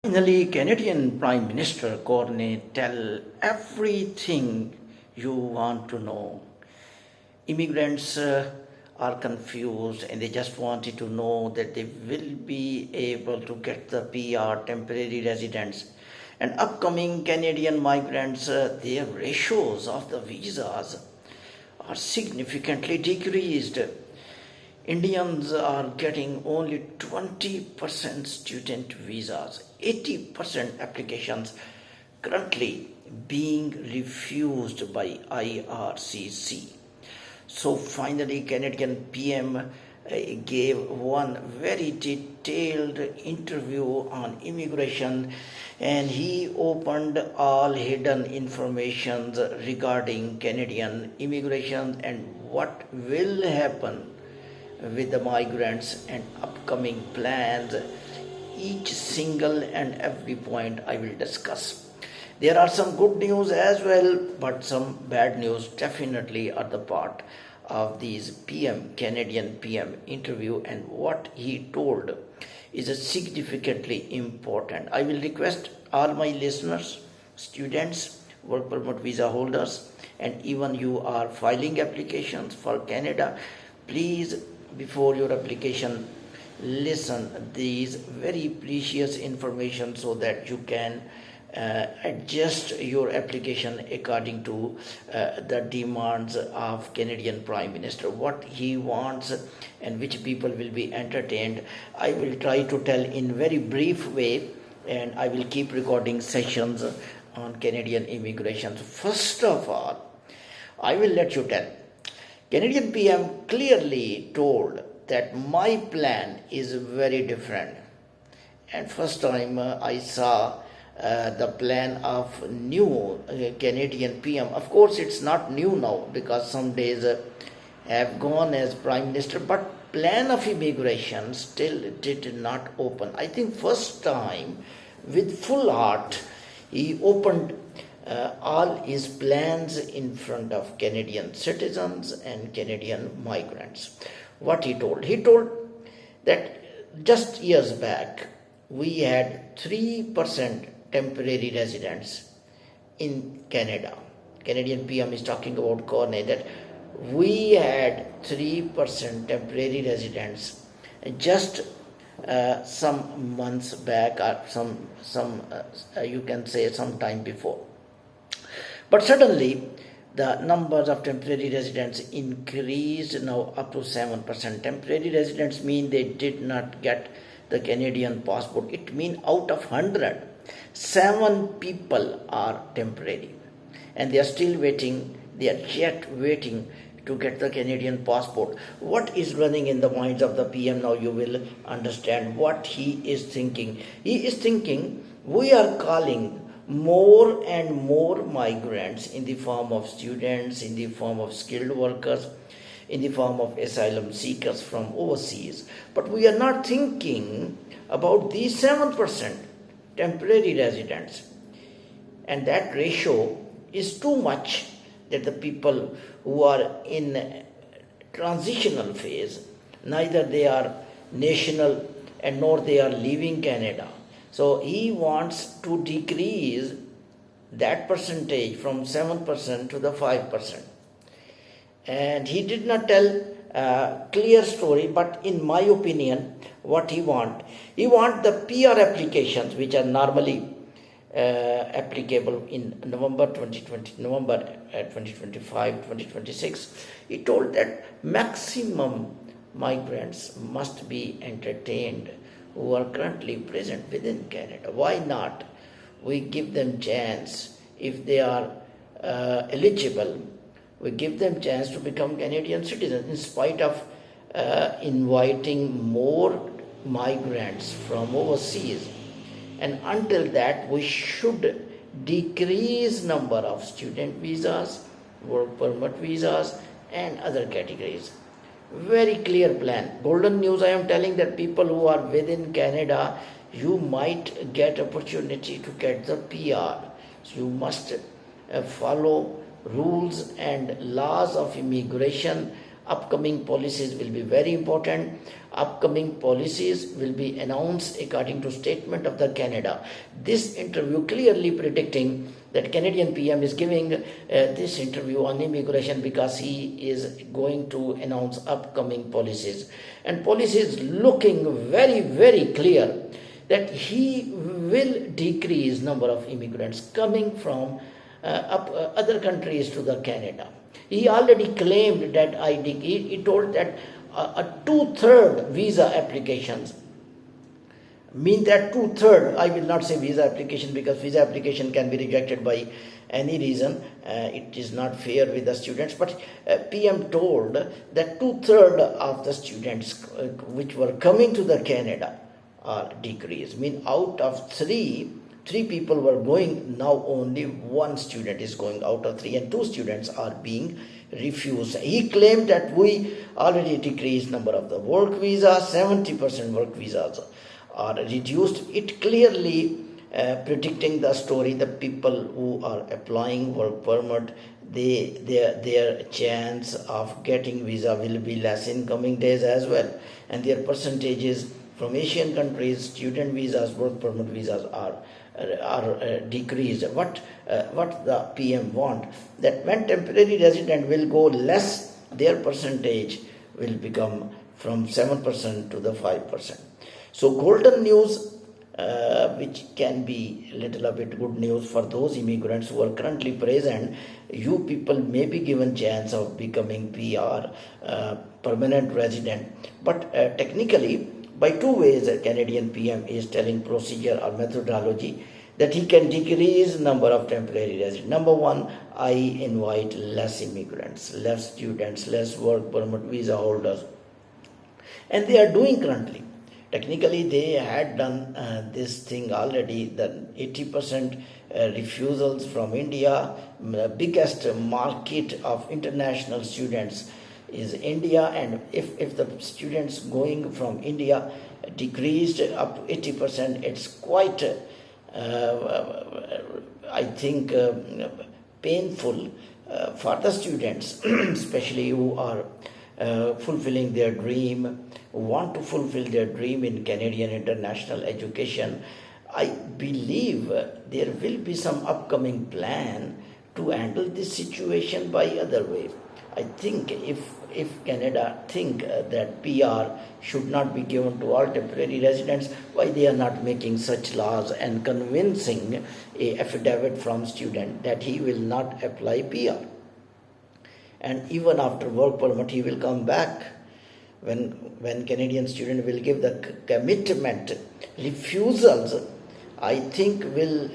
Finally, Canadian Prime Minister Corney tell everything you want to know. Immigrants are confused and they just wanted to know that they will be able to get the PR, temporary residence. And upcoming Canadian migrants, their ratios of the visas are significantly decreased. Indians are getting only 20% student visas, 80% applications currently being refused by IRCC. So finally, Canadian PM gave one very detailed interview on immigration, and he opened all hidden information regarding Canadian immigration and what will happen with the migrants and upcoming plans. Each single and every point I will discuss. There are some good news as well, but some bad news definitely are the part of these Canadian PM interview, and what he told is a significantly important. I will request all my listeners, students, work permit visa holders, and even you are filing applications for Canada, please, before your application, listen these very precious information so that you can adjust your application according to the demands of Canadian Prime Minister, what he wants and which people will be entertained. I will try to tell in very brief way, and I will keep recording sessions on Canadian immigration. First of all, I will let you tell. Canadian PM clearly told that my plan is very different. And first time I saw the plan of new Canadian PM. Of course, it's not new now because some days have gone as Prime Minister, but plan of immigration still did not open. I think first time with full heart he opened all his plans in front of Canadian citizens and Canadian migrants. What he told? He told that just years back we had 3% temporary residents in Canada. Canadian PM is talking about Corney that we had 3% temporary residents just some months back, or some you can say some time before. But suddenly, the numbers of temporary residents increased now up to 7%. Temporary residents mean they did not get the Canadian passport. It means out of 100, 7 people are temporary. And they are still waiting, they are yet waiting to get the Canadian passport. What is running in the minds of the PM now? You will understand what he is thinking. He is thinking, we are calling more and more migrants in the form of students, in the form of skilled workers, in the form of asylum seekers from overseas. But we are not thinking about these 7% temporary residents. And that ratio is too much that the people who are in transitional phase, neither they are national and nor they are leaving Canada. So he wants to decrease that percentage from 7% to the 5%. And he did not tell a clear story, but in my opinion, what he want the PR applications, which are normally applicable in November 2025, 2026. He told that maximum migrants must be entertained who are currently present within Canada. Why not? We give them chance. If they are eligible, we give them chance to become Canadian citizens in spite of inviting more migrants from overseas. And until that, we should decrease number of student visas, work permit visas, and other categories. Very clear plan. Golden news I am telling that people who are within Canada, you might get opportunity to get the PR. So you must follow rules and laws of immigration Upcoming policies will be very important. Upcoming policies will be announced according to statement of the Canada. This interview clearly predicting that Canadian PM is giving this interview on immigration because he is going to announce upcoming policies. And policies looking very, very clear that he will decrease number of immigrants coming from other countries to the Canada. He already claimed that he told that a two-third visa applications mean that two-third, I will not say visa application because visa application can be rejected by any reason. It is not fair with the students, but PM told that two-third of the students which were coming to the Canada are decreased. Mean out of three people were going, now only one student is going out of three, and two students are being refused. He claimed that we already decreased number of the work visas, 70% work visas are reduced. It clearly predicting the story, the people who are applying work permit, their chance of getting visa will be less in coming days as well, and their percentages from Asian countries, student visas, work permit visas are decreased. What the PM want, that when temporary resident will go less, their percentage will become from 7% to the 5%. So golden news, which can be little a bit good news for those immigrants who are currently present. You people may be given chance of becoming PR, permanent resident, but technically by two ways a Canadian PM is telling procedure or methodology that he can decrease number of temporary residents. Number one, I invite less immigrants, less students, less work permit visa holders. And they are doing currently. Technically, they had done this thing already, the 80% refusals from India. The biggest market of international students is India, and if the students going from India decreased up to 80%, it's quite, I think, painful for the students, especially who are fulfilling their dream, who want to fulfill their dream in Canadian international education. I believe there will be some upcoming plan to handle this situation by other way. I think if Canada think that PR should not be given to all temporary residents, why they are not making such laws and convincing a affidavit from student that he will not apply PR. And even after work permit, he will come back. When Canadian student will give the commitment, refusals, I think will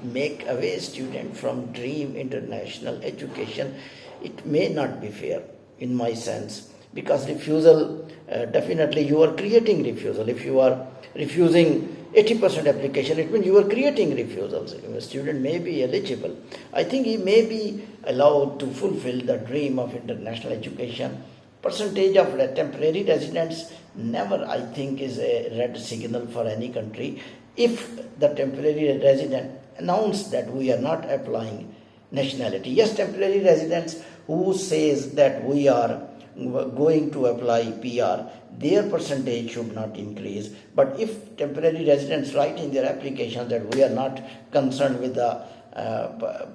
make away student from dream international education. It may not be fair in my sense, because refusal, definitely you are creating refusal. If you are refusing 80% application, it means you are creating refusals. A student may be eligible. I think he may be allowed to fulfill the dream of international education. Percentage of temporary residents never, I think, is a red signal for any country. If the temporary resident announced that we are not applying nationality, yes, temporary residents who says that we are going to apply PR, their percentage should not increase. But if temporary residents write in their applications that we are not concerned with the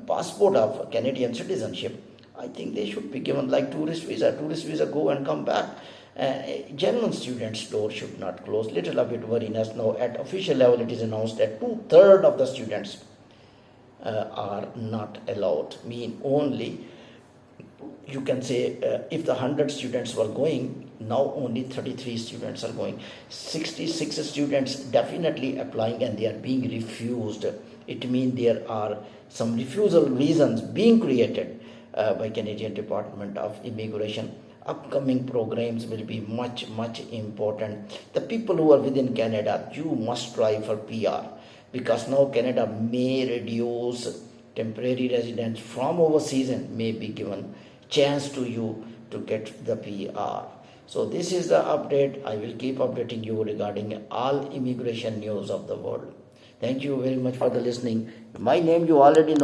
passport of Canadian citizenship, I think they should be given like tourist visa. Tourist visa, go and come back. Genuine students' door should not close. Little a bit worrying us now. At official level, it is announced that 2/3 of the students are not allowed. Mean only, you can say, if the 100 students were going, now only 33 students are going. 66 students definitely applying and they are being refused. It means there are some refusal reasons being created by Canadian Department of Immigration. Upcoming programs will be much important. The people who are within Canada, you must try for PR, because now Canada may reduce temporary residents from overseas and may be given chance to you to get the PR. So this is the update. I will keep updating you regarding all immigration news of the world. Thank you very much for the listening. My name you already know.